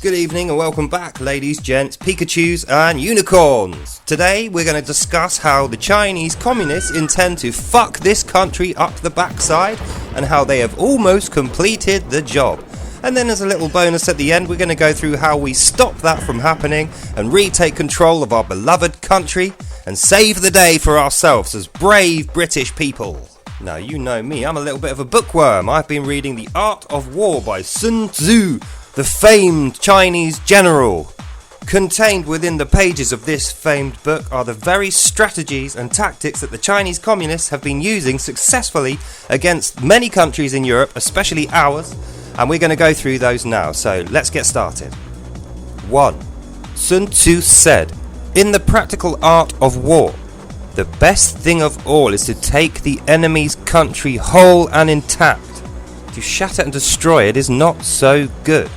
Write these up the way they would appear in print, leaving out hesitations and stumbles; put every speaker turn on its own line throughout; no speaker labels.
Good evening and welcome back, ladies, gents, Pikachus and unicorns. Today we're going to discuss how the Chinese communists intend to fuck this country up the backside and how they have almost completed the job. And then as a little bonus at the end, we're going to go through how we stop that from happening and retake control of our beloved country and save the day for ourselves as brave British people. Now, you know me, I'm a little bit of a bookworm. I've been reading The Art of War by Sun Tzu, the famed Chinese general. Contained within the pages of this famed book are the very strategies and tactics that the Chinese communists have been using successfully against many countries in Europe, especially ours, and we're going to go through those now, so let's get started. 1. Sun Tzu said, "In the practical art of war, the best thing of all is to take the enemy's country whole and intact. To shatter and destroy it is not so good.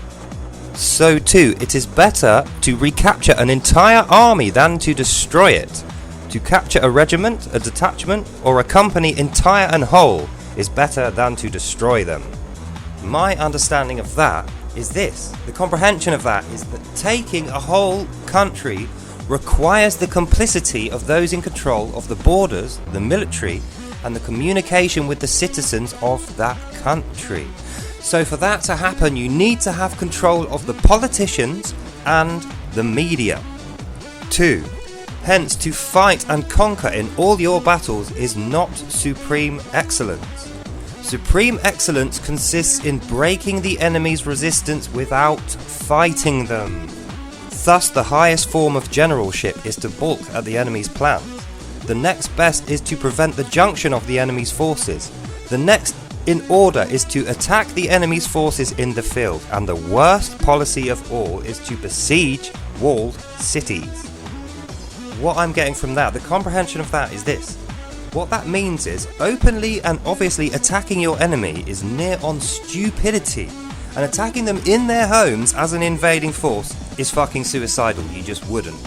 So too, it is better to recapture an entire army than to destroy it. To capture a regiment, a detachment, or a company entire and whole is better than to destroy them." My understanding of that is this. The comprehension of that is that taking a whole country requires the complicity of those in control of the borders, the military, and the communication with the citizens of that country. So for that to happen, you need to have control of the politicians and the media. 2. Hence, to fight and conquer in all your battles is not supreme excellence. Supreme excellence consists in breaking the enemy's resistance without fighting them. Thus, the highest form of generalship is to balk at the enemy's plans. The next best is to prevent the junction of the enemy's forces. The next in order is to attack the enemy's forces in the field, and the worst policy of all is to besiege walled cities. What I'm getting from that, the comprehension of that is this. What that means is openly and obviously attacking your enemy is near on stupidity, and attacking them in their homes as an invading force is fucking suicidal. You just wouldn't.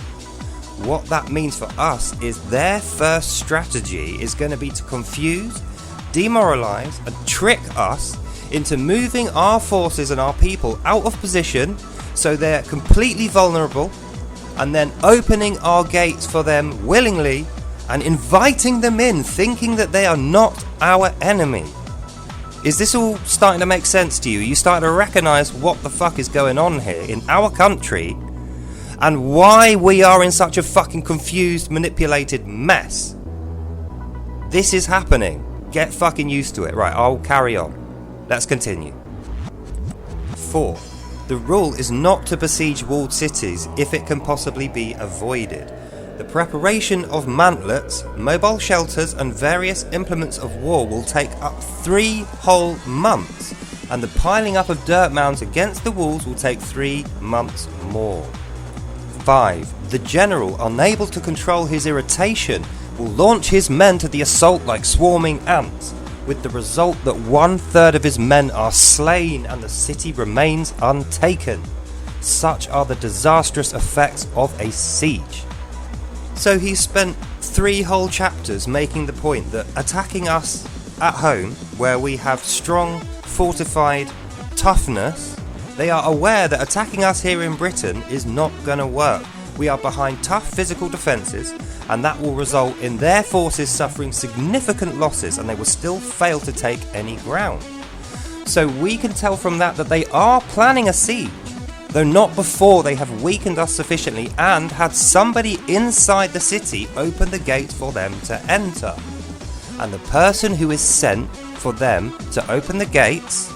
What that means for us is their first strategy is going to be to confuse, demoralize and trick us into moving our forces and our people out of position so they're completely vulnerable, and then opening our gates for them willingly and inviting them in thinking that they are not our enemy. Is this all starting to make sense to you? You start to recognize what the fuck is going on here in our country and why we are in such a fucking confused, manipulated mess. This is happening. Get fucking used to it. Right, I'll carry on. Let's continue. 4. The rule is not to besiege walled cities if it can possibly be avoided. The preparation of mantlets, mobile shelters and various implements of war will take up 3 whole months, and the piling up of dirt mounds against the walls will take 3 months more. 5. The general, unable to control his irritation, will launch his men to the assault like swarming ants, with the result that 1/3 of his men are slain and the city remains untaken. Such are the disastrous effects of a siege. So he spent 3 whole chapters making the point that attacking us at home, where we have strong, fortified toughness, they are aware that attacking us here in Britain is not going to work. We are behind tough physical defences, and that will result in their forces suffering significant losses, and they will still fail to take any ground. So we can tell from that they are planning a siege, though not before they have weakened us sufficiently and had somebody inside the city open the gate for them to enter. And the person who is sent for them to open the gates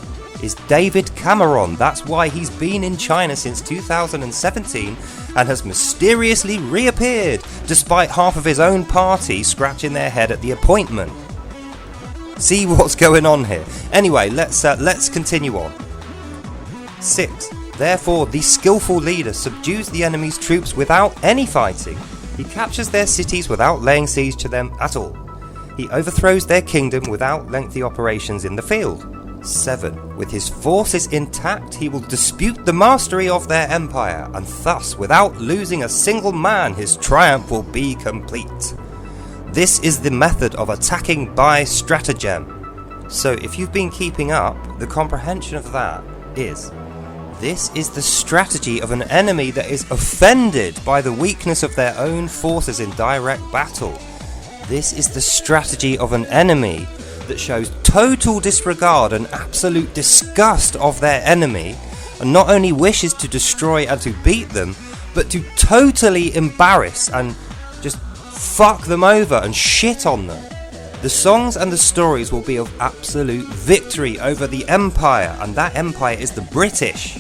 is David Cameron. That's why he's been in China since 2017 and has mysteriously reappeared despite half of his own party scratching their head at the appointment. See what's going on here. Anyway, let's continue on. 6. Therefore, the skillful leader subdues the enemy's troops without any fighting. He captures their cities without laying siege to them at all. He overthrows their kingdom without lengthy operations in the field. 7. With his forces intact, he will dispute the mastery of their empire, and thus, without losing a single man, his triumph will be complete. This is the method of attacking by stratagem. So if you've been keeping up, the comprehension of that is This is the strategy of an enemy that is offended by the weakness of their own forces in direct battle. This is the strategy of an enemy that shows total disregard and absolute disgust of their enemy, and not only wishes to destroy and to beat them, but to totally embarrass and just fuck them over and shit on them. The songs and the stories will be of absolute victory over the Empire, and that Empire is the British.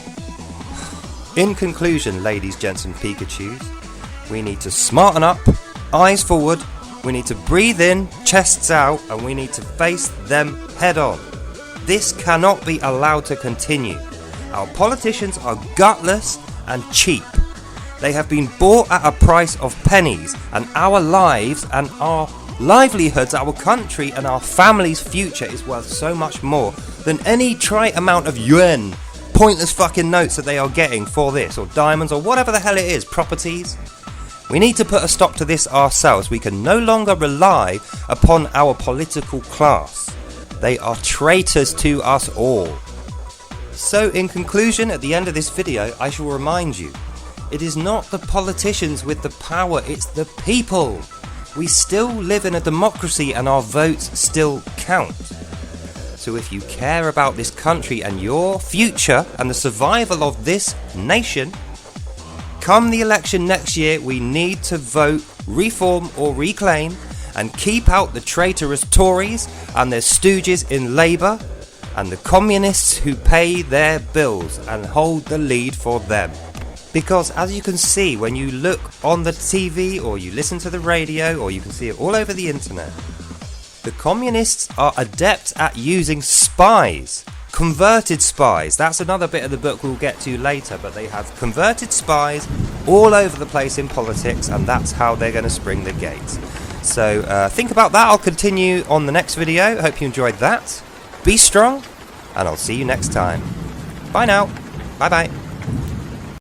In conclusion, ladies, gents and Pikachus, we need to smarten up, eyes forward, we need to breathe in, chests out, and we need to face them head on. This cannot be allowed to continue. Our politicians are gutless and cheap. They have been bought at a price of pennies, and our lives and our livelihoods, our country and our family's future is worth so much more than any trite amount of yuan, pointless fucking notes that they are getting for this, or diamonds, or whatever the hell it is, properties. We need to put a stop to this ourselves. We can no longer rely upon our political class. They are traitors to us all. So in conclusion, at the end of this video, I shall remind you, it is not the politicians with the power, it's the people. We still live in a democracy and our votes still count. So if you care about this country and your future and the survival of this nation, come the election next year, we need to vote reform or reclaim and keep out the traitorous Tories and their stooges in Labour and the communists who pay their bills and hold the lead for them. Because as you can see when you look on the TV or you listen to the radio or you can see it all over the internet, the communists are adept at using spies. Converted spies. That's another bit of the book we'll get to later, but they have converted spies all over the place in politics, and that's how they're going to spring the gates. So think about that. I'll continue on the next video. Hope you enjoyed that. Be strong, and I'll see you next time. Bye now. Bye bye.